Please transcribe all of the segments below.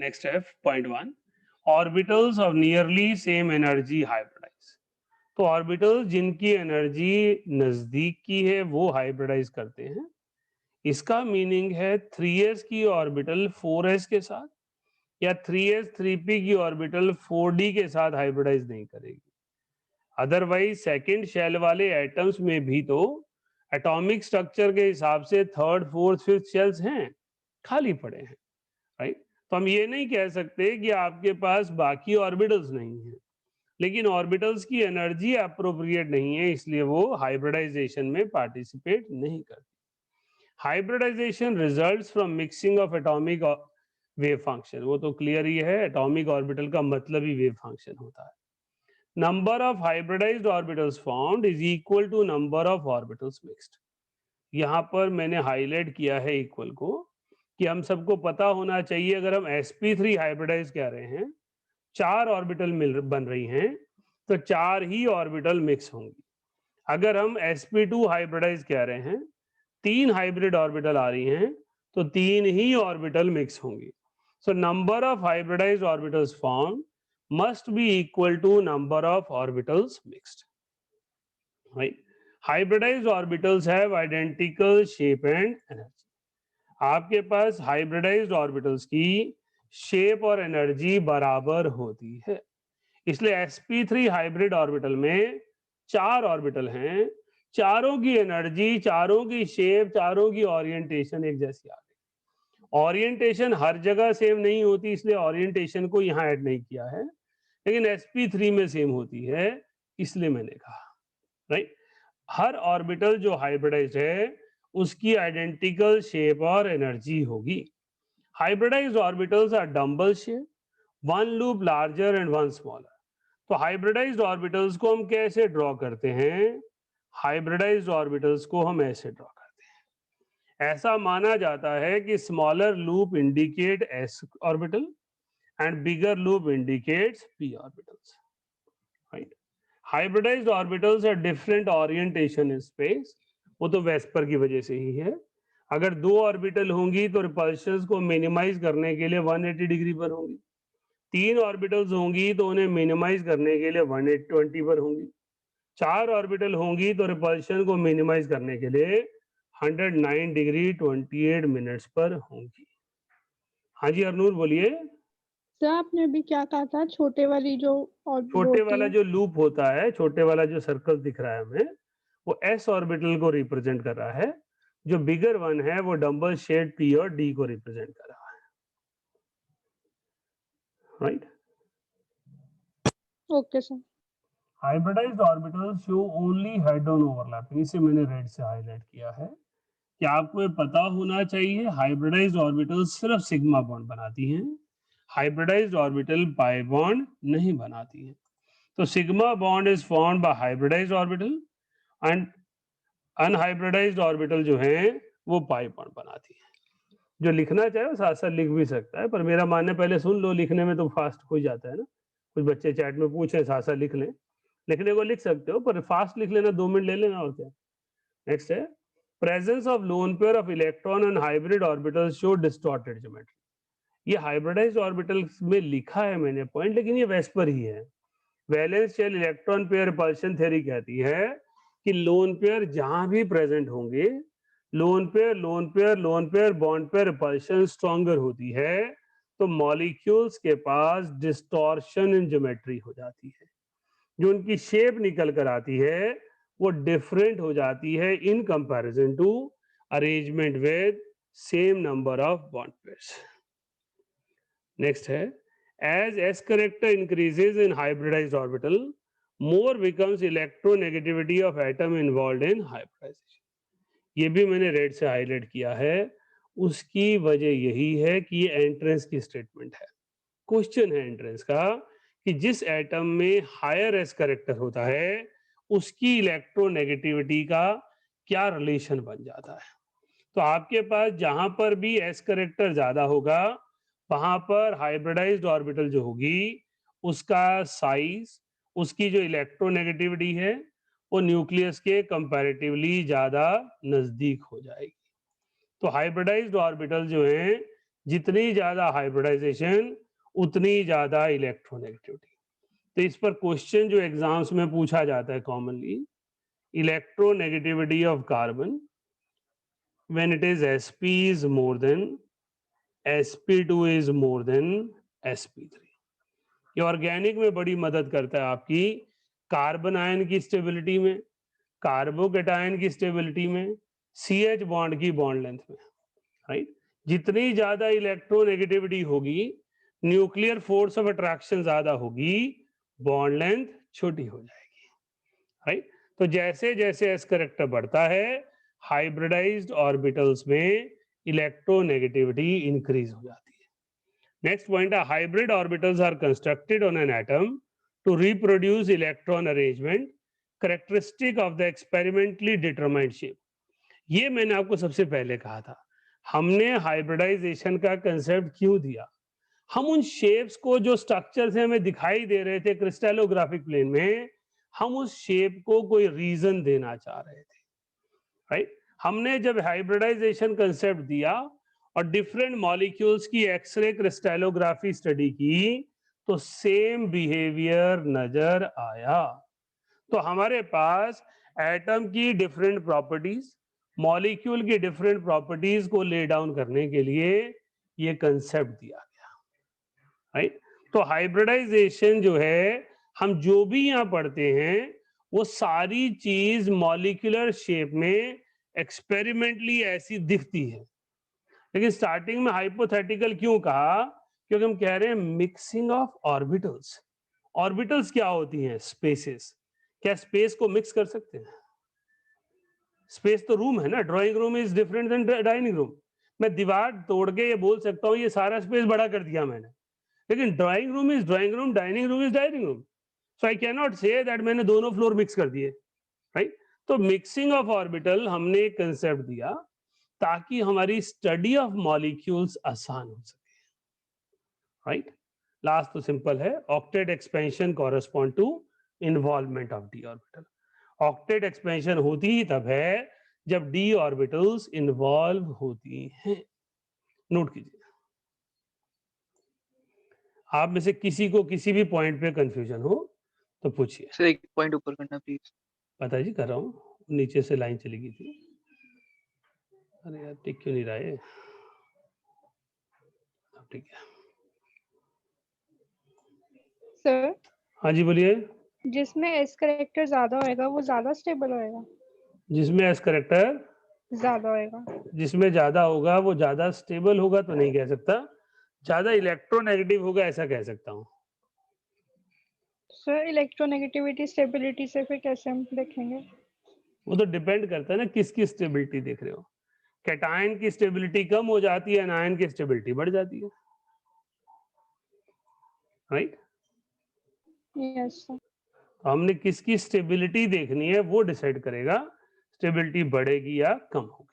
Next है point 1, orbitals of nearly same energy hybridize. तो orbitals जिनकी एनर्जी नजदीक की है वो हाइब्रिडाइज करते हैं। इसका मीनिंग है 3s की ऑर्बिटल 4s के साथ या 3s 3p की ऑर्बिटल 4d के साथ हाइब्रिडाइज नहीं करेगी। अदरवाइज सेकंड शेल वाले एटम्स में भी तो एटॉमिक स्ट्रक्चर के हिसाब से थर्ड फोर्थ फिफ्थ शेल्स हैं, खाली पड़े हैं, राइट। तो हम ये नहीं कह सकते कि आपके पास बाकी ऑर्बिटल्स नहीं है, लेकिन ऑर्बिटल्स की एनर्जी अप्रोप्रिएट नहीं है, इसलिए वो हाइब्रिडाइजेशन में पार्टिसिपेट नहीं करती। Hybridization results from mixing of atomic wave function, वो तो क्लियर ही है, एटॉमिक ऑर्बिटल का मतलब ही वेव फंक्शन होता है। Number of hybridized orbitals found is equal to number of orbitals mixed. यहाँ पर मैंने हाईलाइट किया है इक्वल को, कि हम सबको पता होना चाहिए अगर हम sp3 हाइब्रिडाइज कह रहे हैं, 4 ऑर्बिटल मिल बन रही हैं, तो 4 ही ऑर्बिटल मिक्स होंगी। अगर हम sp2 हाइब्रिडाइज कह रहे हैं, 3 हाइब्रिड ऑर्बिटल आ रही हैं, तो 3 ही ऑर्बिटल मिक्स होंगी। So number of hybridized orbitals found must be equal to number of orbitals mixed, right? Hybridized orbitals have identical shape and energy. आपके पास हाइब्रिडाइज्ड ऑर्बिटल्स की शेप और एनर्जी बराबर होती है, इसलिए sp3 हाइब्रिड ऑर्बिटल में 4 orbital हैं, चारों की एनर्जी, चारों की शेप, चारों की ओरिएंटेशन एक जैसी आ गई। ओरिएंटेशन हर जगह सेम नहीं होती, इसलिए ओरिएंटेशन को यहाँ ऐड नहीं किया है, लेकिन sp3 में सेम होती है, इसलिए मैंने कहा, राइट। हर ऑर्बिटल जो हाइब्रिडाइज्ड है उसकी आइडेंटिकल शेप और एनर्जी होगी। Hybridized orbitals are dumbbell shape, one loop larger and one smaller. तो हाइब्रिडाइज्ड ऑर्बिटल्स को हम कैसे ड्रॉ करते हैं? हाइब्रिडाइज्ड ऑर्बिटल्स को हम ऐसे ड्रॉ करते हैं। ऐसा माना जाता है कि smaller loop indicate s orbital and bigger loop indicates p orbitals, right? Hybridized orbitals are different orientation in space, वो तो वेस्पर की वजह से ही है। अगर 2 ऑर्बिटल होंगी तो रिपल्शंस को मिनिमाइज करने के लिए 180 डिग्री पर होंगी, 3 ऑर्बिटल्स होंगी तो उन्हें मिनिमाइज करने के लिए 120 पर होंगी, 4 ऑर्बिटल होंगी तो रिपल्शन को मिनिमाइज करने के लिए 109 डिग्री 28 मिनट्स पर होंगी। हाँ जी अरनूर बोलिए। सर आपने अभी क्या कहा था, छोटे वाली जो और वो छोटे होती वाला है? जो लूप होता है, छोटे वाला जो सर्कल दिख रहा है हमें, वो s ऑर्बिटल को रिप्रेजेंट कर रहा है, जो बिगर वन है वो डम्बल शेड p और d को रिप्रेजेंट कर रहा है, right. Okay sir. Hybridized orbitals show only head on overlapping, इसे मैंने रेड से हाईलाइट किया है कि आपको ये पता होना चाहिए हाइब्रिडाइज्ड ऑर्बिटल सिर्फ सिग्मा बॉन्ड बनाती हैं, हाइब्रिडाइज्ड ऑर्बिटल पाई बॉन्ड नहीं बनाती हैं। तो sigma bond is formed by hybridised orbital and unhybridised orbital जो है वो पाई बॉन्ड बनाती है। जो लिखना चाहे वो साथ साथ लिख भी सकता है, पर मेरा मानना पहले सुन लो, लिखने में तो फास्ट हो जाता है ना। कुछ बच्चे चैट में पूछे साथ साथ लिख लें, लिखने को लिख सकते हो पर फास्ट लिख लेना, 2 मिनट ले लेना और क्या। नेक्स्ट है presence of lone pair of electron and hybrid orbitals show distorted geometry. ये हाइब्रिडाइज्ड ऑर्बिटल्स में लिखा है मैंने पॉइंट, लेकिन ये वेस्पर ही है। Valence shell electron pair repulsion theory कहती है कि लोन पेयर जहां भी प्रेजेंट होंगे, lone pair lone pair lone pair bond pair repulsion stronger होती है, तो मॉलिक्यूल्स के पास डिस्टॉर्शन इन ज्योमेट्री हो जाती है, जो उनकी शेप निकल कर आती है वो डिफरेंट हो जाती है in comparison to arrangement with same number of bond pairs. Next है as s character increases in hybridized orbital, more becomes electronegativity of atom involved in hybridization. ये भी मैंने रेड से हाईलाइट किया है, उसकी वजह यही है कि ये एंट्रेंस की स्टेटमेंट है, क्वेश्चन है एंट्रेंस का कि जिस एटम में हायर एस करेक्टर होता है उसकी इलेक्ट्रोनेगेटिविटी का क्या रिलेशन बन जाता है। तो आपके पास जहां पर भी एस करेक्टर ज्यादा होगा वहां पर हाइब्रिडाइज्ड ऑर्बिटल जो होगी उसका साइज, उसकी जो इलेक्ट्रोनेगेटिविटी है वो न्यूक्लियस के कंपैरेटिवली ज्यादा नजदीक हो जाएगी। तो हाइब्रिडाइज्ड ऑर्बिटल जो हैं जितनी ज्यादा हाइब्रिडाइजेशन उतनी ज्यादा इलेक्ट्रोनेगेटिविटी। तो इस पर क्वेश्चन जो एग्जाम्स में पूछा जाता है commonly, electronegativity of carbon when it is sp is more than sp2 is more than sp3। ये ऑर्गेनिक में बड़ी मदद करता है आपकी कार्बन आयन की स्टेबिलिटी में, कार्बोकेटायन की स्टेबिलिटी में, CH बॉन्ड की बॉन्ड लेंथ में, राइट। जितनी ज्यादा इलेक्ट्रोनेगेटिविटी होगी, न्यूक्लियर फोर्स ऑफ अट्रैक्शन ज्यादा होगी, बॉन्ड लेंथ छोटी हो जाएगी, राइट। तो जैसे जैसे एस करेक्टर बढ़ता है, हाइब्रिडाइज्ड ऑर्बिटल्स में इलेक्ट्रोनेगेटिविटी इंक्रीज हो जाती है। नेक्स्ट पॉइंट है, hybrid orbitals are constructed on an atom to reproduce electron arrangement characteristic of the experimentally determined shape. ये मैंने आपको सबसे पहले कहा था, हमने हाइब्रिडाइजेशन का कंसेप्ट क्यों दिया, हम उन शेप्स को जो स्ट्रक्चर से हमें दिखाई दे रहे थे क्रिस्टलोग्राफिक प्लेन में, हम उस शेप को कोई रीजन देना चाह रहे थे, राइट। हमने जब हाइब्रिडाइजेशन कंसेप्ट दिया और डिफरेंट मॉलिक्यूल्स की एक्सरे क्रिस्टलोग्राफी स्टडी की, तो सेम बिहेवियर नजर आया। तो हमारे पास एटम की डिफरेंट प्रॉपर्टीज, मॉलिक्यूल की डिफरेंट प्रॉपर्टीज को ले डाउन करने के लिए ये कंसेप्ट दिया गया, राइट। तो हाइब्रिडाइजेशन जो है, हम जो भी यहाँ पढ़ते हैं वो सारी चीज मॉलिक्यूलर शेप में एक्सपेरिमेंटली ऐसी दिखती है। लेकिन स्टार्टिंग में हाइपोथेटिकल क्यों कहा, क्योंकि हम कह रहे हैं मिक्सिंग ऑफ ऑर्बिटल्स। ऑर्बिटल्स क्या होती हैं? स्पेसेस। क्या स्पेस को मिक्स कर सकते हैं? स्पेस तो रूम है ना, drawing room is different than dining room. मैं दीवार तोड़ के ये बोल सकता हूँ ये सारा स्पेस बड़ा कर दिया मैंने, लेकिन drawing room is drawing room, dining room is dining room. So I can not say that मैंने दोनों फ्लोर मिक्स कर दिए, राइट। तो मिक्सिंग ऑफ ऑर्बिटल हमने एक कंसेप्ट दिया ताकि हमारी स्टडी ऑफ मॉलिक्यूल्स आसान हो सके, राइट। लास्ट तो सिंपल है, octet expansion correspond to involvement of d orbital. Octet expansion होती ही तब है जब डी ऑर्बिटल्स इन्वॉल्व होती हैं। नोट कीजिए। आप में से किसी को किसी भी पॉइंट पे कंफ्यूजन हो तो पूछिए। सर एक पॉइंट ऊपर करना प्लीज। पता जी कर रहा हूँ, नीचे से लाइन चली गई थी। अरे यार टिक क्यों नहीं रहा है? ठीक है सर, हाँ जी बोलिए। जिसमें एस करेक्टर ज्यादा होएगा वो ज्यादा स्टेबल होएगा? जिसमें एस करेक्टर ज्यादा होएगा। जिसमें ज्यादा होगा वो ज्यादा स्टेबल होगा तो नहीं कह सकता, ज्यादा इलेक्ट्रोनेगेटिव होगा ऐसा कह सकता हूँ। सर, इलेक्ट्रोनेगेटिविटी स्टेबिलिटी से फिर कैसे हम देखेंगे? वो तो डिपेंड करता है ना किसकी स्टेबिलिटी देख रहे हो। कैटायन की स्टेबिलिटी कम हो जाती है, एनायन की स्टेबिलिटी बढ़ जाती है, राइट। Yes sir. तो हमने किसकी स्टेबिलिटी देखनी है वो डिसाइड करेगा स्टेबिलिटी बढ़ेगी या कम होगी।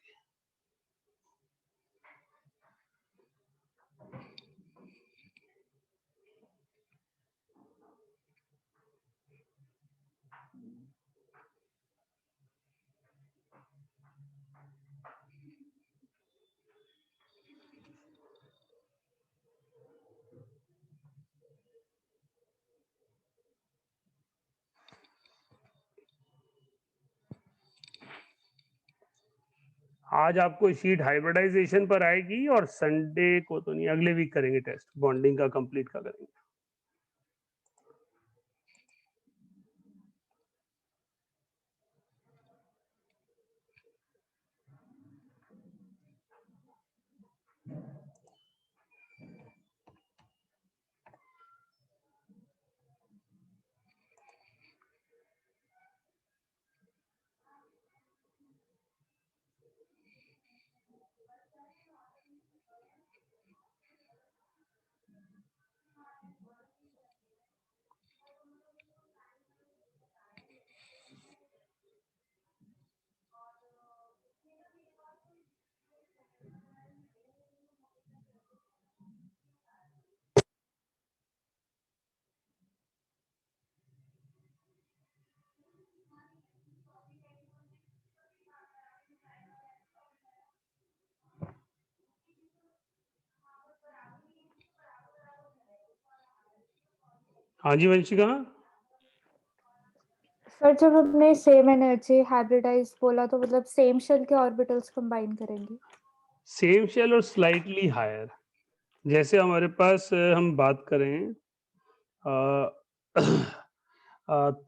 आज आपको शीट हाइब्रिडाइजेशन पर आएगी और संडे को तो नहीं, अगले वीक करेंगे टेस्ट, बॉन्डिंग का कंप्लीट का करेंगे। हाँ जी वंशिका। सर जब हमने सेम एनर्जी हाइब्रिडाइज बोला तो मतलब सेम शेल के ऑर्बिटल्स कंबाइन करेंगे। सेम शेल और स्लाइटली हायर। जैसे हमारे पास हम बात करें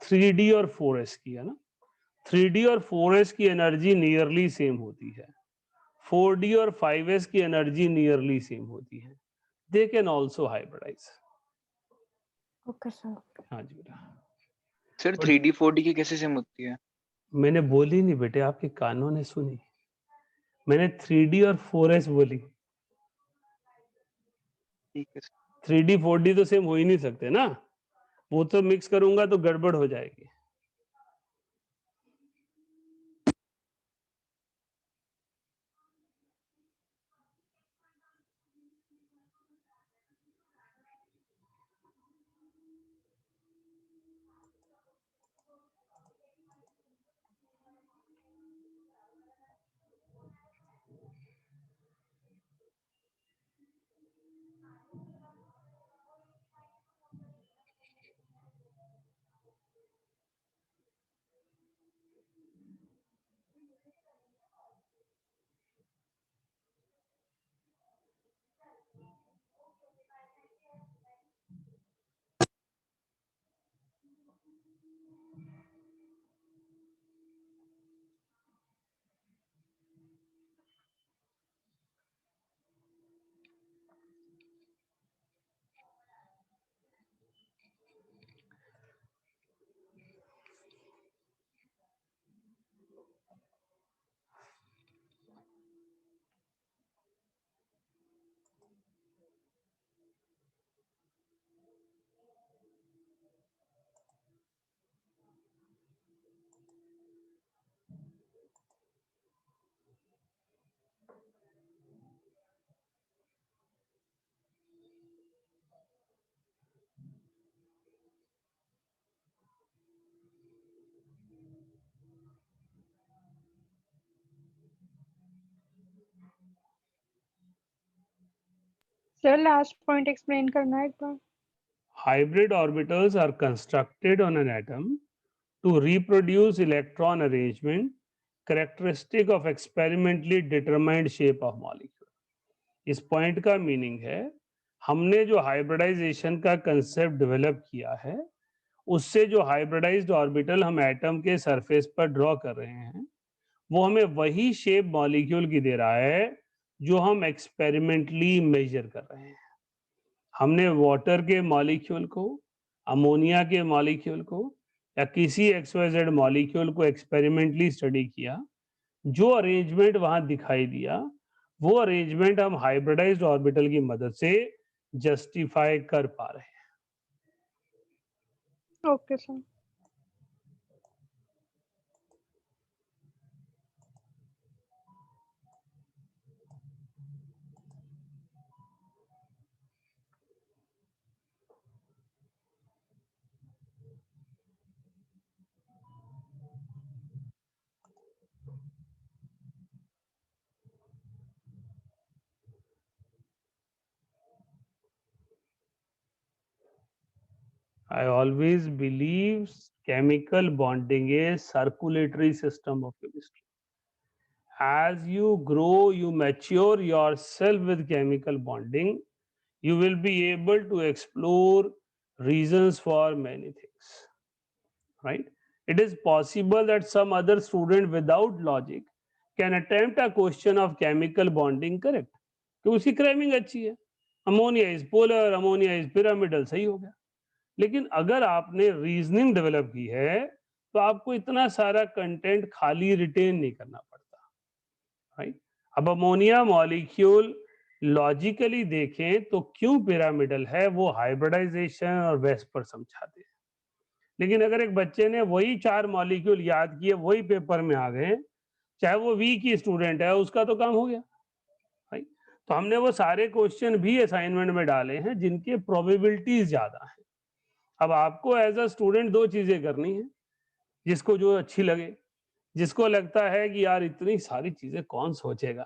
3D और 4S की, है ना। 3D और 4S की एनर्जी नियरली सेम होती है। 4D और 5S की एनर्जी नियरली सेम होती है। They can also hybridize. Okay sir. हाँ जी बेटा। सर और 3D 4D की कैसे सिम होती है? मैंने बोली नहीं बेटे, आपके कानों ने सुनी। मैंने 3D और 4S बोली। ठीक है सर। 3D 4D तो सेम हो ही नहीं सकते ना, वो तो मिक्स करूंगा तो गड़बड़ हो जाएगी। सर लास्ट पॉइंट एक्सप्लेन करना है एक बार। Hybrid orbitals are constructed on an atom to reproduce electron arrangement characteristic of experimentally determined shape of molecule. इस पॉइंट का मीनिंग है, हमने जो हाइब्रिडाइजेशन का कंसेप्ट डेवलप किया है, उससे जो हाइब्रिडाइज्ड ऑर्बिटल हम एटम के सरफेस पर ड्रॉ कर रहे हैं, वो हमें वही शेप मॉलिक्यूल की दे रहा है जो हम एक्सपेरिमेंटली मेजर कर रहे हैं। हमने वाटर के मॉलिक्यूल को, अमोनिया के मॉलिक्यूल को या किसी एक्सवाइजेड मॉलिक्यूल को एक्सपेरिमेंटली स्टडी किया। जो अरेंजमेंट वहां दिखाई दिया, वो अरेंजमेंट हम हाइब्रिडाइज्ड ऑर्बिटल की मदद से जस्टिफाई कर पा रहे हैं। Okay sir. I always believe chemical bonding is circulatory system of chemistry. As you grow, you mature yourself with chemical bonding, you will be able to explore reasons for many things, right? It is possible that some other student without logic can attempt a question of chemical bonding correct, तो उसकी cramming अच्छी है, ammonia is polar, ammonia is pyramidal, सही हो गया। लेकिन अगर आपने रीजनिंग डेवलप की है तो आपको इतना सारा कंटेंट खाली रिटेन नहीं करना पड़ता, राइट। अब अमोनिया मॉलिक्यूल लॉजिकली देखें तो क्यों पिरामिडल है, वो हाइब्रिडाइजेशन और वेस्पर समझाते हैं। लेकिन अगर एक बच्चे ने वही 4 मॉलिक्यूल याद किए, वही पेपर में आ गए, चाहे वो वी की स्टूडेंट है, उसका तो काम हो गया, राइट। तो हमने वो सारे क्वेश्चन भी असाइनमेंट में डाले हैं जिनके प्रोबेबिलिटीज ज्यादा है। अब आपको एज अ स्टूडेंट 2 चीजें करनी है, जिसको जो अच्छी लगे। जिसको लगता है कि यार इतनी सारी चीजें कौन सोचेगा,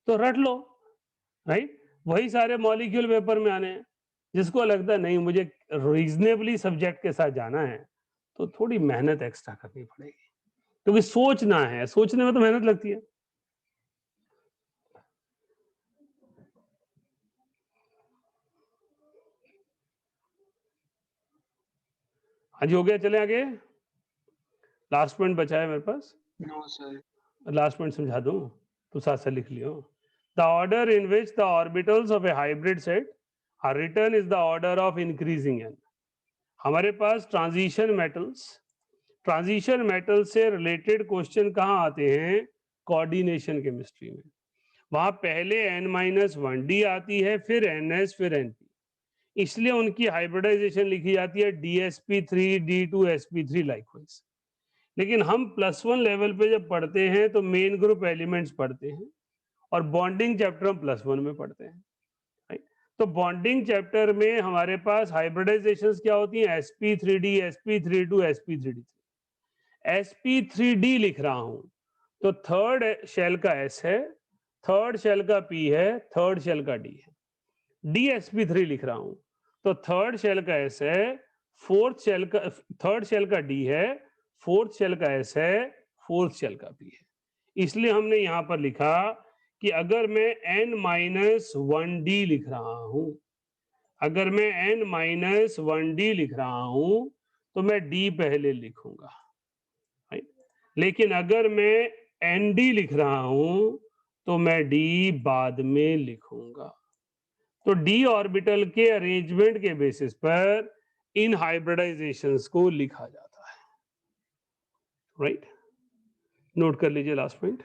तो रट लो, राइट। वही सारे मॉलिक्यूल पेपर में आने हैं। जिसको लगता है नहीं मुझे रीजनेबली सब्जेक्ट के साथ जाना है तो थोड़ी मेहनत एक्स्ट्रा करनी पड़ेगी, क्योंकि सोचना है, सोचने में तो मेहनत लगती है। हाँ जी, हो गया, चले आगे। लास्ट पॉइंट बचा है मेरे पास, नो सर। लास्ट पॉइंट समझा दूं तो साथ साथ लिख लियो। The order in which the orbitals of a hybrid set are return is the order of increasing n. हमारे पास ट्रांजिशन मेटल से रिलेटेड क्वेश्चन कहाँ आते हैं? कोऑर्डिनेशन केमिस्ट्री में। वहां पहले n-1d आती है, फिर ns, फिर np, इसलिए उनकी हाइब्रिडाइजेशन लिखी जाती है dsp3 d2sp3 लाइकवाइज। लेकिन हम +1 लेवल पे जब पढ़ते हैं तो मेन ग्रुप एलिमेंट्स पढ़ते हैं और बॉन्डिंग चैप्टर हम +1 में पढ़ते हैं, राइट? तो बॉन्डिंग चैप्टर में हमारे पास हाइब्रिडाइजेशंस क्या होती हैं? sp3d, sp32, sp3d। sp3d लिख रहा हूं तो थर्ड शेल का s है, थर्ड शेल का p है, थर्ड शेल का d है। dsp3 लिख रहा हूं तो थर्ड शेल का s है, फोर्थ शेल का, थर्ड शेल का d है, फोर्थ शेल का s है, फोर्थ शेल का p है। इसलिए हमने यहां पर लिखा कि अगर मैं n-1d लिख रहा हूं, अगर मैं n-1d लिख रहा हूं तो मैं d पहले लिखूंगा, राइट? लेकिन अगर मैं nd लिख रहा हूं तो मैं d बाद में लिखूंगा। तो d ऑर्बिटल के अरेंजमेंट के बेसिस पर इन हाइब्रिडाइजेशंस को लिखा जाता है, राइट? नोट कर लीजिए लास्ट पॉइंट।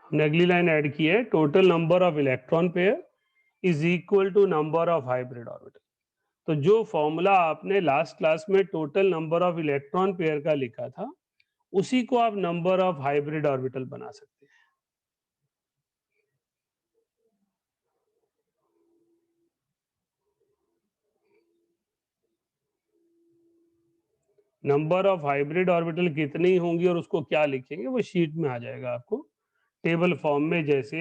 हमने अगली लाइन ऐड की है, total number of electron pair is equal to number of hybrid orbital. तो जो फॉर्मूला आपने लास्ट क्लास में total number of electron pair का लिखा था, उसी को आप नंबर ऑफ हाइब्रिड ऑर्बिटल बना सकते हैं। नंबर ऑफ हाइब्रिड ऑर्बिटल कितनी होंगी और उसको क्या लिखेंगे वो शीट में आ जाएगा आपको टेबल फॉर्म में। जैसे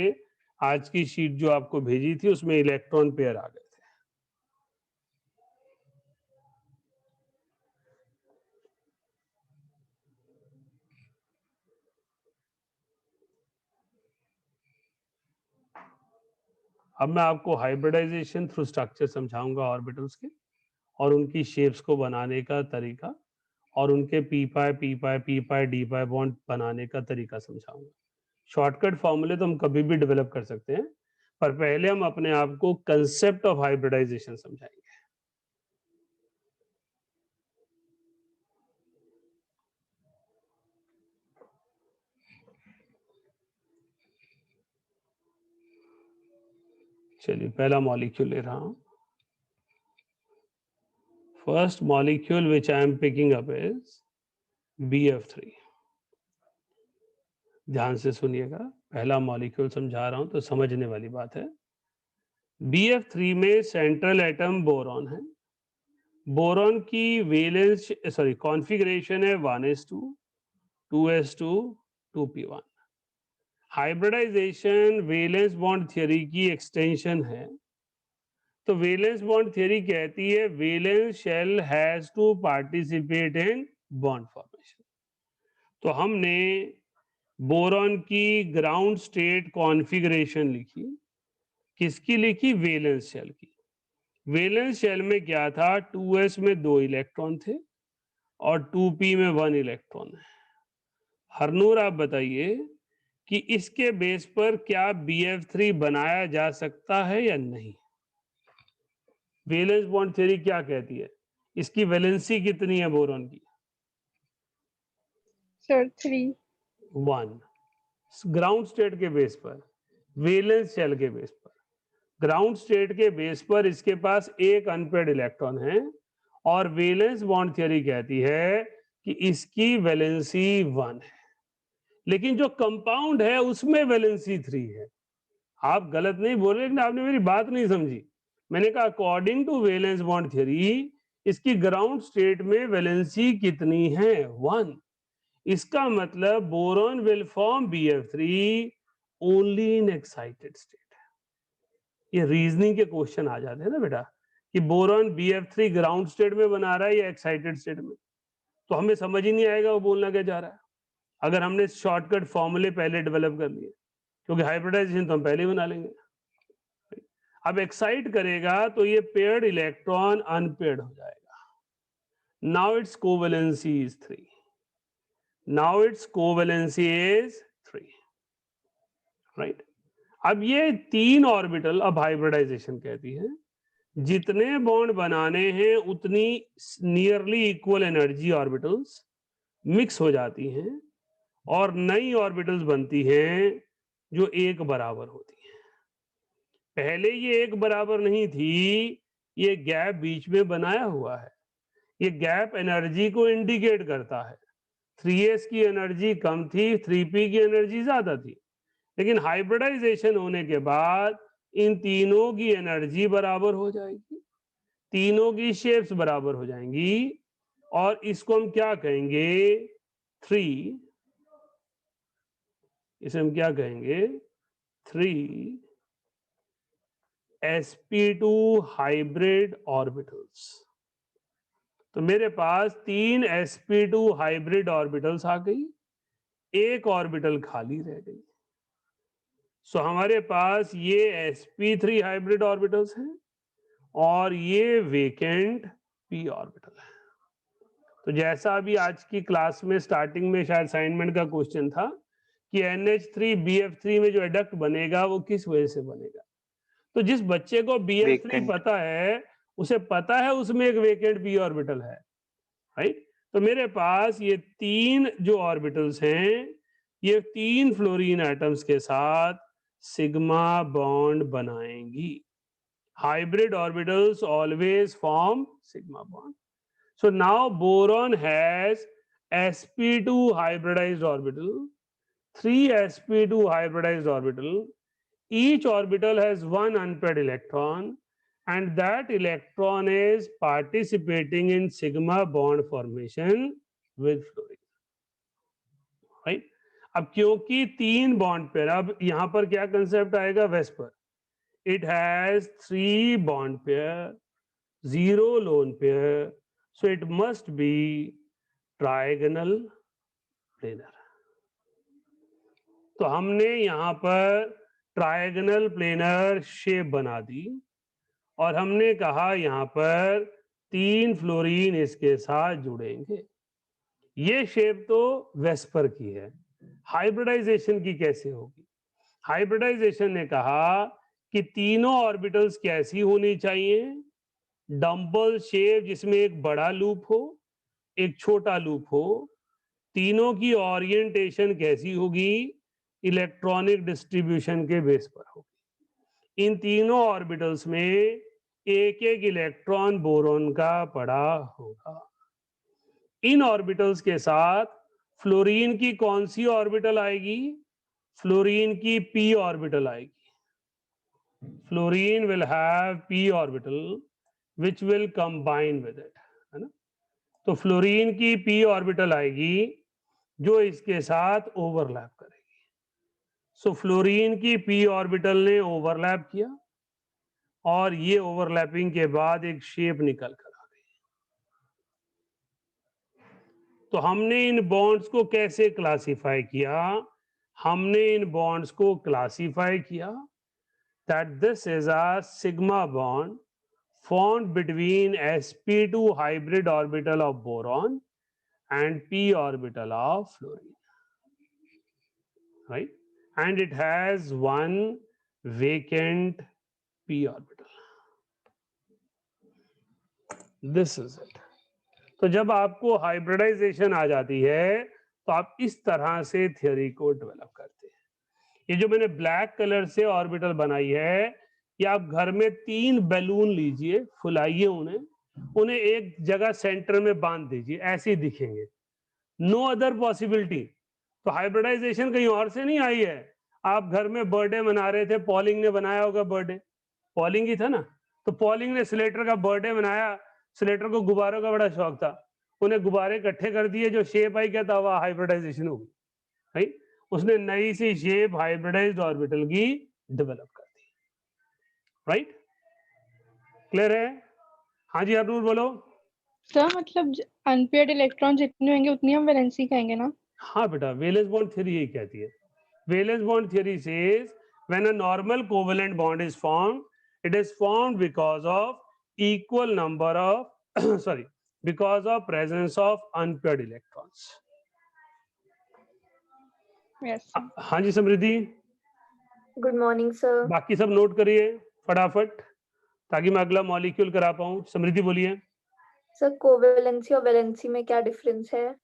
आज की शीट जो आपको भेजी थी उसमें इलेक्ट्रॉन पेयर आ गए थे। अब मैं आपको हाइब्रिडाइजेशन थ्रू स्ट्रक्चर समझाऊंगा ऑर्बिटल्स के, और उनकी शेप्स को बनाने का तरीका, और उनके पी पाई डी पाई बॉन्ड बनाने का तरीका समझाऊंगा। शॉर्टकट फॉर्मूले तो हम कभी भी डेवलप कर सकते हैं, पर पहले हम अपने आप को कंसेप्ट ऑफ हाइब्रिडाइजेशन समझाएंगे। चलिए पहला मॉलिक्यूल ले रहा हूं. First molecule which I am picking up is BF3. ध्यान से सुनिएगा, पहला मॉलिक्यूल समझा रहा हूं तो समझने वाली बात है. BF3 में सेंट्रल एटम बोरॉन है. बोरॉन की वेलेंस कॉन्फ़िगरेशन है 1s2 2s2 2p1. Hybridization valence bond theory की एक्सटेंशन है. तो वैलेंस बॉन्ड थ्योरी कहती है valence shell has to participate in bond formation. तो हमने बोरॉन की ग्राउंड स्टेट कॉन्फ़िगरेशन लिखी. किसकी लिखी? वैलेंस शेल की. वैलेंस शेल में क्या था? 2s में 2 इलेक्ट्रॉन थे और 2p में 1 इलेक्ट्रॉन है. हरनूर आप बताइए कि इसके बेस पर क्या BF3 बनाया जा सकता है या नहीं? वैलेंस बॉन्ड थ्योरी क्या कहती है? इसकी वैलेंसी कितनी है बोरॉन की? सर 3. 1. ग्राउंड स्टेट के बेस पर, वैलेंस शेल के बेस पर, ग्राउंड स्टेट के बेस पर इसके पास एक अनपेयर्ड इलेक्ट्रॉन है और वैलेंस बॉन्ड थ्योरी कहती है कि इसकी वैलेंसी 1 है. लेकिन जो कंपाउंड है उसमें वैलेंसी 3 है. आप गलत नहीं बोल रहे, लेकिन आपने मेरी बात नहीं समझी. मैंने कहा according to valence bond theory इसकी ग्राउंड स्टेट में वैलेंसी कितनी है? 1. इसका मतलब boron will form BF3 only in excited state. ये रीजनिंग के क्वेश्चन आ जाते हैं ना बेटा कि बोरॉन BF3 ग्राउंड स्टेट में बना रहा है या एक्साइटेड स्टेट में. तो हमें समझ ही नहीं आएगा वो बोलना क्या चाह रहा है अगर हमने शॉर्टकट फॉर्मूले पहले डेवलप कर लिए, क्योंकि हाइब्रिडाइजेशन तो हम पहले ही बना लेंगे. अब एक्साइट करेगा तो ये पेयर्ड इलेक्ट्रॉन अनपेयर्ड हो जाएगा. Now it's covalency is 3. Now it's covalency is 3. Right. अब ये 3 ऑर्बिटल, अब हाइब्रिडाइजेशन कहती है जितने बॉन्ड बनाने हैं उतनी nearly equal energy orbitals mix हो जाती हैं और नई ऑर्बिटल्स बनती हैं जो एक बराबर होती हैं. पहले ये एक बराबर नहीं थी, ये गैप बीच में बनाया हुआ है. ये गैप एनर्जी को इंडिकेट करता है. 3s की एनर्जी कम थी, 3p की एनर्जी ज्यादा थी. लेकिन हाइब्रिडाइजेशन होने के बाद इन तीनों की एनर्जी बराबर हो जाएगी, तीनों की शेप्स बराबर हो जाएंगी और इसको हम क्या कहेंगे? 3. इसे हम क्या कहेंगे? 3 sp2 हाइब्रिड ऑर्बिटल्स. तो मेरे पास 3 sp2 हाइब्रिड ऑर्बिटल्स आ गई, एक ऑर्बिटल खाली रह गई. सो हमारे पास ये sp3 हाइब्रिड ऑर्बिटल्स हैं और ये वेकेंट p ऑर्बिटल है. तो जैसा अभी आज की क्लास में स्टार्टिंग में शायद असाइनमेंट का क्वेश्चन था कि NH3BF3 में जो एडक्ट बनेगा वो किस वजह से बनेगा. तो जिस बच्चे को BF3 Vacant. पता है उसे पता है उसमें एक वेकेंट p ऑर्बिटल है. राइट. तो मेरे पास ये 3 जो ऑर्बिटल्स हैं ये 3 फ्लोरीन एटम्स के साथ सिग्मा बॉन्ड बनाएंगी. Hybrid orbitals always form sigma bond. So now boron has sp2 hybridized orbital, 3 sp2 hybridized orbital. Each orbital has 1 unpaired electron and that electron is participating in sigma bond formation with fluorine. Right? अब क्योंकि 3 bond pair, अब यहां पर क्या concept आएगा? VSEPR. It has 3 bond pair, 0 lone pair. So it must be trigonal planar. तो हमने यहां पर ट्रायगोनल प्लेनर शेप बना दी और हमने कहा यहां पर 3 फ्लोरीन इसके साथ जुड़ेंगे. ये शेप तो वेस्पर की है. हाइब्रिडाइजेशन की कैसे होगी? हाइब्रिडाइजेशन ने कहा कि तीनों ऑर्बिटल्स कैसी होनी चाहिए? डंबल शेप जिसमें एक बड़ा लूप हो, एक छोटा लूप हो. तीनों की ओरिएंटेशन कैसी होगी? इलेक्ट्रॉनिक डिस्ट्रीब्यूशन के बेस पर होगी. इन तीनों ऑर्बिटल्स में एक एक इलेक्ट्रॉन बोरॉन का पड़ा होगा। इन ऑर्बिटल्स के साथ फ्लोरीन की कौन सी ऑर्बिटल आएगी? फ्लोरीन की p ऑर्बिटल आएगी। Fluorine will have p orbital which will combine with it, है ना। तो फ्लोरीन की p ऑर्बिटल आएगी जो इसके साथ ओवरलैप करेगी। सो फ्लोरीन की p ऑर्बिटल ने ओवरलैप किया और ये ओवरलैपिंग के बाद एक शेप निकल कर आ गई। तो हमने इन बॉन्ड्स को कैसे क्लासिफाई किया? हमने इन बॉन्ड्स को क्लासिफाई किया that this is a sigma bond formed between sp2 hybrid orbital of boron and p orbital of fluorine, right? And it has one vacant p orbital. This is it. तो जब आपको hybridisation आ जाती है तो आप इस तरह से थ्योरी को डेवलप करते हैं। ये जो मैंने ब्लैक कलर से ऑर्बिटल बनाई है, ये आप घर में 3 बैलून लीजिए, फुलाइए उन्हें एक जगह सेंटर में बांध दीजिए, ऐसे ही दिखेंगे। No other possibility. तो हाइब्रिडाइजेशन कहीं और से नहीं आई है। आप घर में बर्थडे मना रहे थे, पॉलिंग ने बनाया होगा बर्थडे, पॉलिंग ही था ना। तो पॉलिंग ने स्लेटर का बर्थडे मनाया, स्लेटर को गुब्बारों का बड़ा शौक था, उन्हें गुब्बारे इकट्ठे कर दिए, जो शेप आई क्या था, वह हाइब्रिडाइजेशन हो गई, राइट। उसने नई सी शेप हाइब्रिडाइज्ड ऑर्बिटल की डेवलप कर दी, राइट। क्लियर है? हाँ जी अब्दुल बोलो। सर मतलब अनपेयर्ड इलेक्ट्रॉन जितने होंगे उतनी हम वैलेंसी कहेंगे ना? हाँ बेटा, वैलेंस बॉन्ड थ्योरी यही कहती है। Valence bond theory says when a normal covalent bond is formed, it is formed because of equal number of sorry because of presence of unpaired electrons. Yes हाँ जी Samriddhi. Good morning sir. बाकी सब note करिए फटाफट ताकि मैं अगला molecule करा पाऊं। समृद्धि बोलिए। सर कोवेलेंसी और वैलेंसी में क्या डिफरेंस है?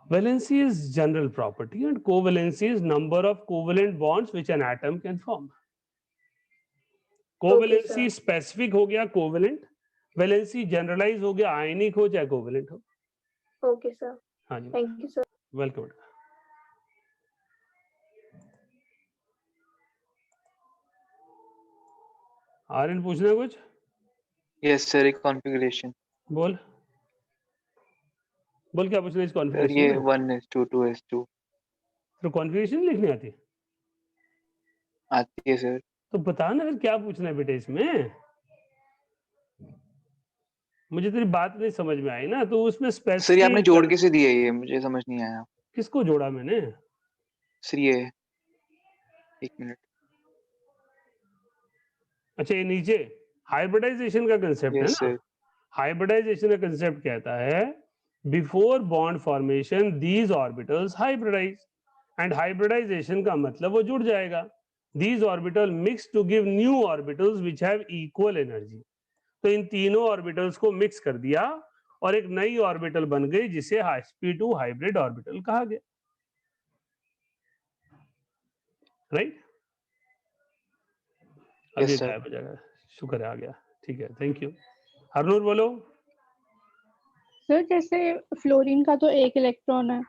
Valency is general property and covalency is number of covalent bonds which an atom can form. Covalency specific हो गया covalent, valency generalize हो गया आयनिक हो चाहे covalent हो। ओके सर, हाँ जी, thank you sir. Welcome. Aryan पूछना है कुछ? यस सर, एक कॉन्फ़िगरेशन। बोल बोल क्या पूछना है इस सर कॉन्फ़िगरेशन ये में? 1:2 2:2 तो कॉन्फ़िगरेशन लिखनी आती है आती है सर। तो बता ना फिर क्या पूछना है बेटे इसमें। मुझे तेरी बात नहीं समझ में आई ना, तो उसमें सर ये आपने स्पेसिफिक जोड़ कैसे दिया, ये मुझे समझ नहीं आया। किसको जोड़ा मैंने? सर ये 1 मिनट। अच्छा ये नीचे हाइब्रिडाइजेशन का कंसेप्ट है यस ना। सर। हाइब्रिडाइजेशन का कंसेप्ट कहता है before bond formation these orbitals hybridize, and hybridization का मतलब वो जुड़ जाएगा। These orbital mix to give new orbitals which have equal energy. तो इन तीनों ऑर्बिटल्स को मिक्स कर दिया और एक नई ऑर्बिटल बन गई जिसे sp2 हाइब्रिड ऑर्बिटल कहा गया, राइट। अब यस ये सर। गायब हो जाएगा, शुक्र है आ गया, ठीक है, थैंक यू। हरनूर बोलो। सर जैसे फ्लोरीन का तो एक इलेक्ट्रॉन है,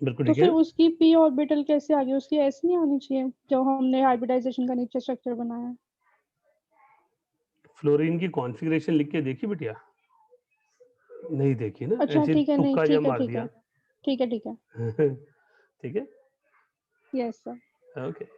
बिल्कुल तो ठीक है। फिर उसकी p ऑर्बिटल कैसे आ गई? उसकी s नहीं आनी चाहिए जब हमने हाइब्रिडाइजेशन का नीचे स्ट्रक्चर बनाया है। फ्लोरीन की कॉन्फ़िगरेशन लिख के देखी बिटिया? नहीं देखी ना, अच्छा ऐसे ठीक है, नहीं तुक्का जब ठीक है मार ठीक दिया। है ठीक है ठीक है। ठीक है, यस सर। ओके।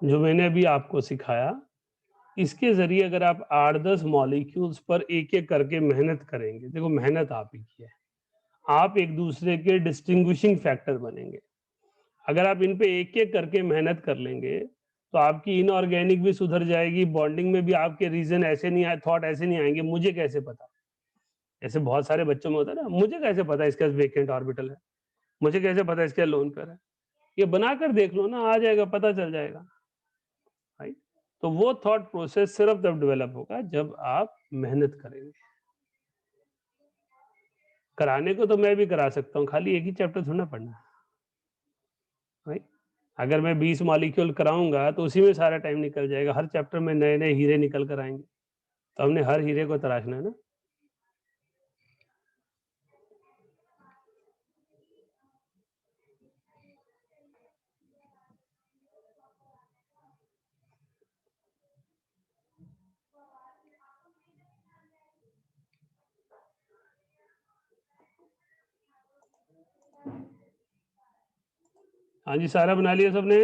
जो मैंने अभी आपको सिखाया, इसके जरिए अगर आप 8-10 मॉलिक्यूल्स पर एक एक करके मेहनत करेंगे, देखो मेहनत आप ही की है, आप एक दूसरे के डिस्टिंग्विशिंग फैक्टर बनेंगे। अगर आप इन पे एक एक करके मेहनत कर लेंगे तो आपकी इनऑर्गेनिक भी सुधर जाएगी, बॉन्डिंग में भी आपके रीजन ऐसे नहीं आए, थॉट ऐसे नहीं आएंगे मुझे कैसे पता। ऐसे बहुत सारे बच्चों में होता है ना, मुझे कैसे पता इसका वेकेंट ऑर्बिटल है, मुझे कैसे पता इसका लोन पेयर है। ये बनाकर देख लो ना, आ जाएगा, पता चल जाएगा, राइट। तो वो थॉट प्रोसेस सिर्फ तब डेवलप होगा जब आप मेहनत करेंगे। कराने को तो मैं भी करा सकता हूँ, खाली एक ही चैप्टर थोड़ा ना पढ़ना, राइट। अगर मैं 20 मॉलिक्यूल कराऊंगा तो उसी में सारा टाइम निकल जाएगा, हर चैप्टर में नए नए हीरे निकल कर आएंगे, तो हमने हर हीरे को तराशना है ना। हाँ जी, सारा बना लिया सबने।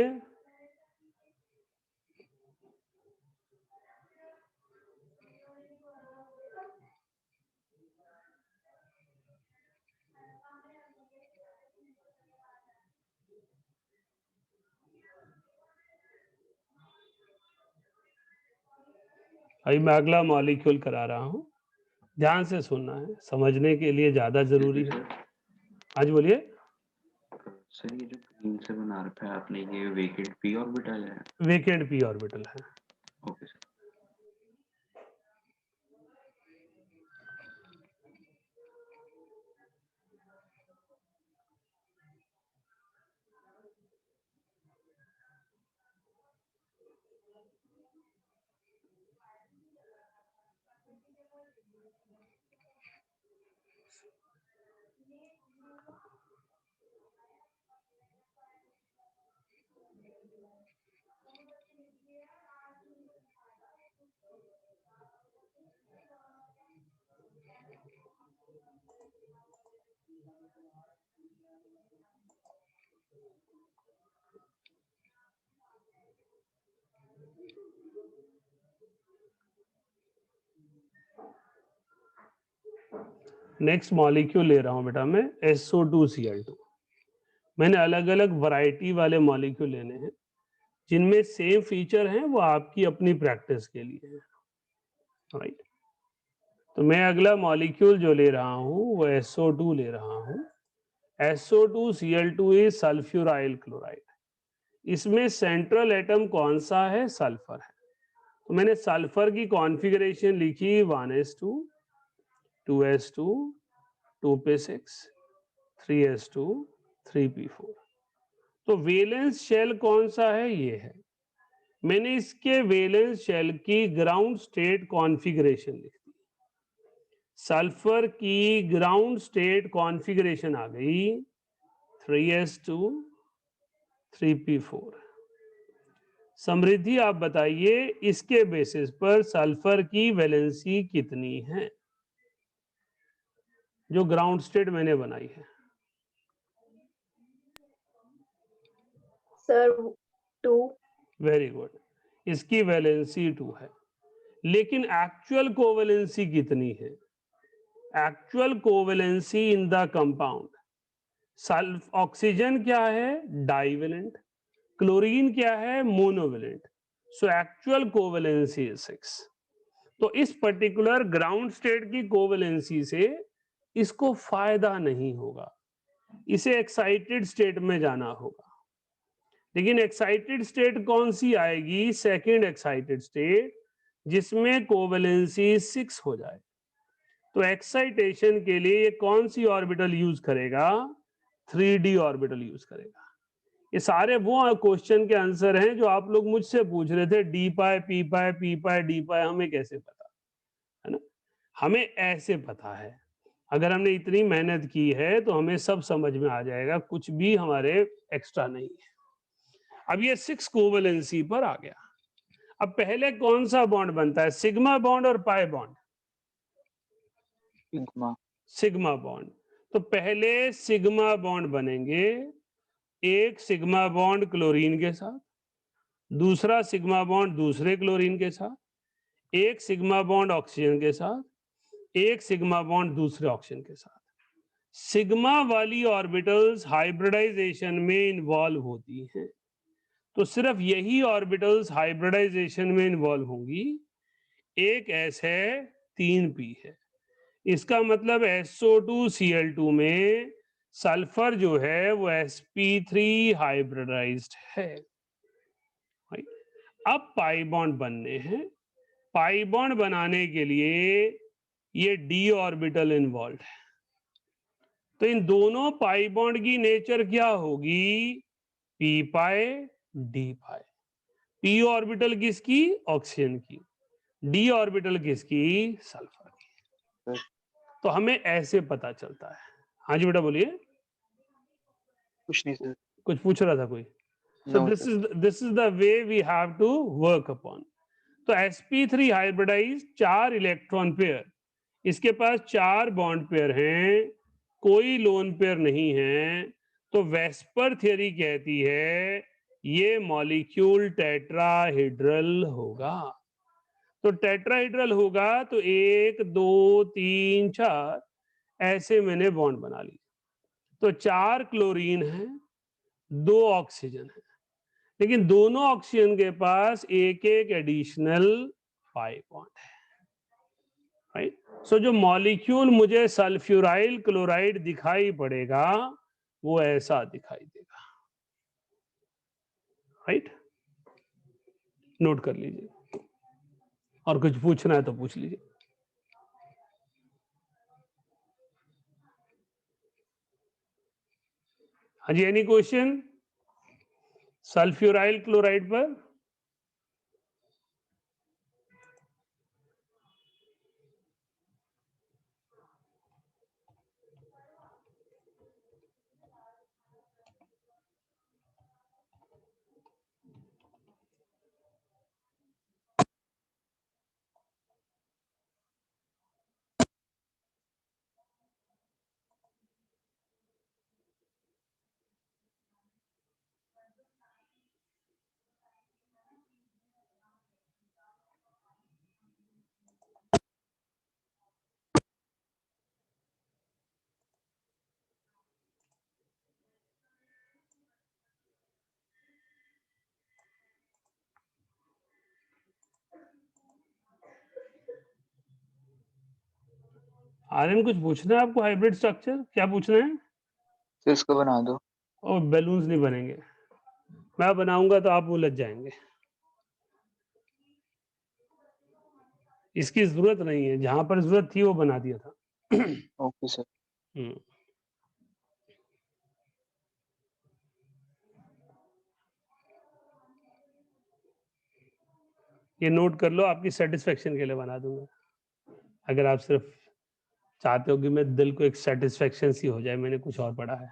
अभी मैं अगला मॉलिक्यूल करा रहा हूँ, ध्यान से सुनना है, समझने के लिए ज्यादा जरूरी है। आज बोलिए सर, ये जो ग्रीन से बना रखा है आपने, ये वेकेंट पी ऑर्बिटल है? वेकेंट पी ऑर्बिटल है। Okay sir. नेक्स्ट मॉलिक्यूल ले रहा हूं बेटा मैं, SO2Cl2। मैंने अलग अलग वैरायटी वाले मॉलिक्यूल लेने हैं, जिनमें सेम फीचर हैं, वो आपकी अपनी प्रैक्टिस के लिए है, राइट। तो मैं अगला मॉलिक्यूल जो ले रहा हूं वो SO2 ले रहा हूं। SO2Cl2 is sulphuryl chloride. इसमें सेंट्रल एटम कौन सा है? सल्फर है। तो मैंने सल्फर की कॉन्फ़िगरेशन लिखी 1s2, 2s2, 2p6, 3s2, 3p4। तो वैलेंस शेल कौन सा है? ये है। मैंने इसके वैलेंस शेल की ग्राउंड स्टेट कॉन्फ़िगरेशन लिख दी। सल्फर की ग्राउंड स्टेट कॉन्फ़िगरेशन आ गई 3s2, 3p4। समृद्धि आप बताइए, इसके बेसिस पर सल्फर की वैलेंसी कितनी है जो ग्राउंड स्टेट मैंने बनाई है? सर 2। वेरी गुड, इसकी वैलेंसी 2 है। लेकिन एक्चुअल कोवैलेंसी कितनी है? Actual covalency in the compound, sulph oxygen क्या है? डाइवेलेंट। क्लोरीन क्या है? Monovalent. So actual covalency is 6। तो इस पर्टिकुलर ग्राउंड स्टेट की कोवैलेंसी से इसको फायदा नहीं होगा, इसे एक्साइटेड स्टेट में जाना होगा। लेकिन एक्साइटेड स्टेट कौन सी आएगी? सेकेंड एक्साइटेड स्टेट, जिसमें कोवैलेंसी 6 हो जाए। तो एक्साइटेशन के लिए ये कौन सी ऑर्बिटल यूज करेगा? 3d ऑर्बिटल यूज करेगा। ये सारे वो क्वेश्चन के आंसर हैं जो आप लोग मुझसे पूछ रहे थे, डी पाई, पी पाई, पी पाई, डी पाई हमें कैसे पता, है ना? हमें ऐसे पता है। अगर हमने इतनी मेहनत की है तो हमें सब समझ में आ जाएगा, कुछ भी हमारे एक्स्ट्रा नहीं है। अब ये 6 कोवेलेंसी पर आ गया। अब पहले कौन सा बॉन्ड बनता है, सिग्मा बॉन्ड और pi bond? Sigma. Sigma bond. तो पहले सिग्मा बॉन्ड बनेंगे, एक सिग्मा बॉन्ड क्लोरीन के साथ, दूसरा सिग्मा बॉन्ड दूसरे क्लोरीन के साथ, एक सिग्मा बॉन्ड ऑक्सीजन के साथ, एक सिग्मा बॉन्ड दूसरे ऑक्सीजन के साथ। सिग्मा वाली ऑर्बिटल्स हाइब्रिडाइजेशन में इन्वॉल्व होती हैं, तो सिर्फ यही ऑर्बिटल्स हाइब्रिडाइजेशन में इन्वॉल्व होंगी। एक S है, 3 P है। इसका मतलब SO2Cl2 में सल्फर जो है वो sp3 हाइब्रिडाइज्ड है। अब पाई बॉन्ड बनने हैं। पाई बॉन्ड बनाने के लिए ये d ऑर्बिटल इन्वॉल्व है। तो इन दोनों पाई बॉन्ड की नेचर क्या होगी, p पाई d पाई। p ऑर्बिटल किसकी, ऑक्सीजन की, d ऑर्बिटल किसकी, सल्फर की। तो हमें ऐसे पता चलता है। हाँ जी बेटा बोलिए। कुछ नहीं सर। कुछ पूछ रहा था कोई? So no this sir. is the way we have to work upon. तो sp3 हाइब्रिडाइज 4 इलेक्ट्रॉन पेयर, इसके पास 4 बॉन्ड पेयर हैं, कोई लोन पेयर नहीं है। तो वेस्पर थ्योरी कहती है ये मॉलिक्यूल टेट्राहेड्रल होगा। तो टेट्राहेड्रल होगा तो 1 2 3 4 ऐसे मैंने बॉन्ड बना ली। तो 4 क्लोरीन है, 2 ऑक्सीजन है, लेकिन दोनों ऑक्सीजन के पास एक एक एडिशनल पाई बॉन्ड है, राइट? सो जो मॉलिक्यूल मुझे सल्फ्यूराइल क्लोराइड दिखाई पड़ेगा वो ऐसा दिखाई देगा, राइट? नोट कर लीजिए, और कुछ पूछना है तो पूछ लीजिए। हाँ जी, एनी क्वेश्चन सल्फ्यूराइल क्लोराइड पर? आर्यन कुछ पूछना है आपको? हाइब्रिड स्ट्रक्चर क्या पूछना है? सर इसको बना दो। और बैलून्स नहीं बनेंगे, मैं बनाऊंगा तो आप उलझ जाएंगे। इसकी जरूरत नहीं है, जहां पर जरूरत थी वो बना दिया था। Okay sir. हम्म। ये नोट कर लो, आपकी सेटिस्फेक्शन के लिए बना दूंगा। अगर आप सिर्फ चाहते हो कि मैं दिल को एक सेटिस्फेक्शन सी हो जाए, मैंने कुछ और पढ़ा है।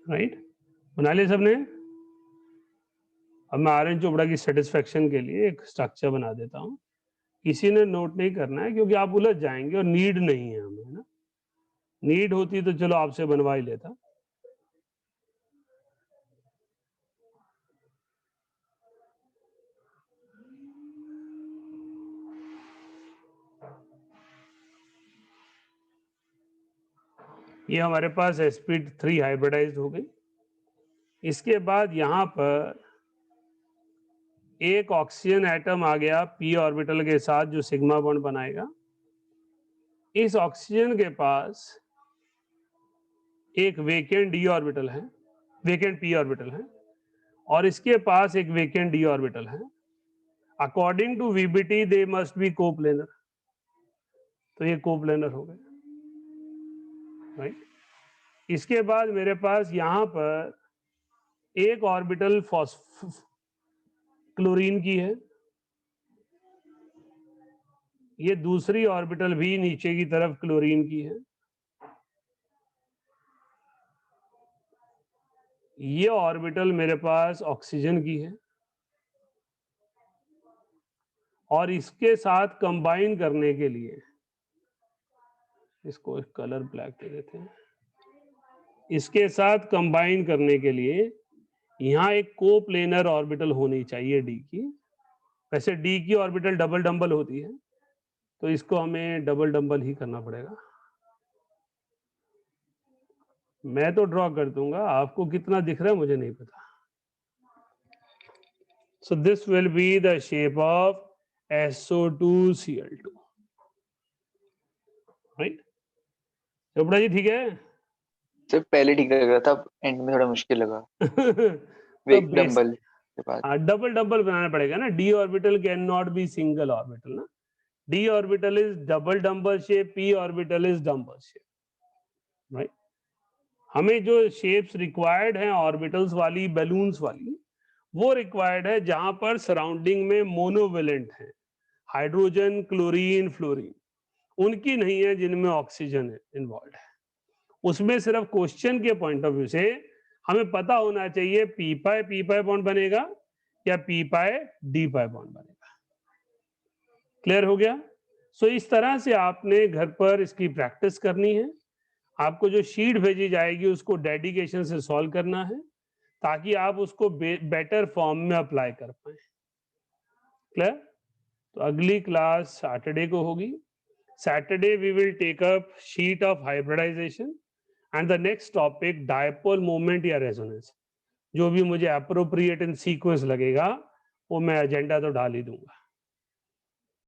राइट? बना लिया सबने? अब मैं आर्यन चोपड़ा की सेटिस्फेक्शन के लिए एक स्ट्रक्चर बना देता हूँ, किसी ने नोट नहीं करना है क्योंकि आप उलझ जाएंगे और नीड नहीं है हमें ना। नीड होती तो चलो आपसे बनवा ही लेता। ये हमारे पास sp3 हाइब्रिडाइज्ड हो गई। इसके बाद यहां पर एक ऑक्सीजन एटम आ गया p ऑर्बिटल के साथ जो सिग्मा बॉन्ड बनाएगा। इस ऑक्सीजन के पास एक वेकेंट d ऑर्बिटल है, वेकेंट p ऑर्बिटल है, और इसके पास एक वेकेंट d ऑर्बिटल है। According to VBT they must be coplanar, तो ये कोप्लेनर हो गए, राइट। इसके बाद मेरे पास यहां पर एक ऑर्बिटल क्लोरीन की है, ये दूसरी ऑर्बिटल भी नीचे की तरफ क्लोरीन की है। ये ऑर्बिटल मेरे पास ऑक्सीजन की है, और इसके साथ कंबाइन करने के लिए इसको एक कलर ब्लैक दे देते हैं। इसके साथ कंबाइन करने के लिए यहाँ एक कोप्लेनर ऑर्बिटल होनी चाहिए डी की। वैसे डी की ऑर्बिटल डबल डंबल होती है, तो इसको हमें डबल डंबल ही करना पड़ेगा। मैं तो ड्रॉ कर दूंगा, आपको कितना दिख रहा है मुझे नहीं पता। So this will be the shape of SO2Cl2, right. Chopra ji ठीक है? सर पहले ठीक लग रहा था, एंड में थोड़ा मुश्किल लगा। वेक डंबल के बाद डबल डंबल बनाना पड़ेगा ना। D orbital can not be single orbital ना। D orbital is double dumbbell shape, p orbital is dumbbell shape, right. हमें जो शेप्स रिक्वायर्ड हैं ऑर्बिटल्स वाली, बैलून्स वाली, वो रिक्वायर्ड है जहां पर सराउंडिंग में मोनोवेलेंट है, हाइड्रोजन, क्लोरीन, फ्लोरीन। उनकी नहीं है जिनमें ऑक्सीजन है इन्वॉल्व है। उसमें सिर्फ क्वेश्चन के पॉइंट ऑफ व्यू से हमें पता होना चाहिए पी पाई बॉन्ड बनेगा या पी पाई डी पाई बॉन्ड बनेगा। क्लियर हो गया? सो इस तरह से आपने घर पर इसकी प्रैक्टिस करनी है। आपको जो शीट भेजी जाएगी उसको डेडिकेशन से सॉल्व करना है, ताकि आप उसको बेटर फॉर्म में अप्लाई कर पाए। क्लियर? तो अगली क्लास सैटरडे को होगी। Saturday we will take up sheet of hybridization and the next topic dipole moment या रेजोनेंस। जो भी मुझे अप्रोप्रिएट इन सीक्वेंस लगेगा वो मैं एजेंडा तो डाल ही दूंगा।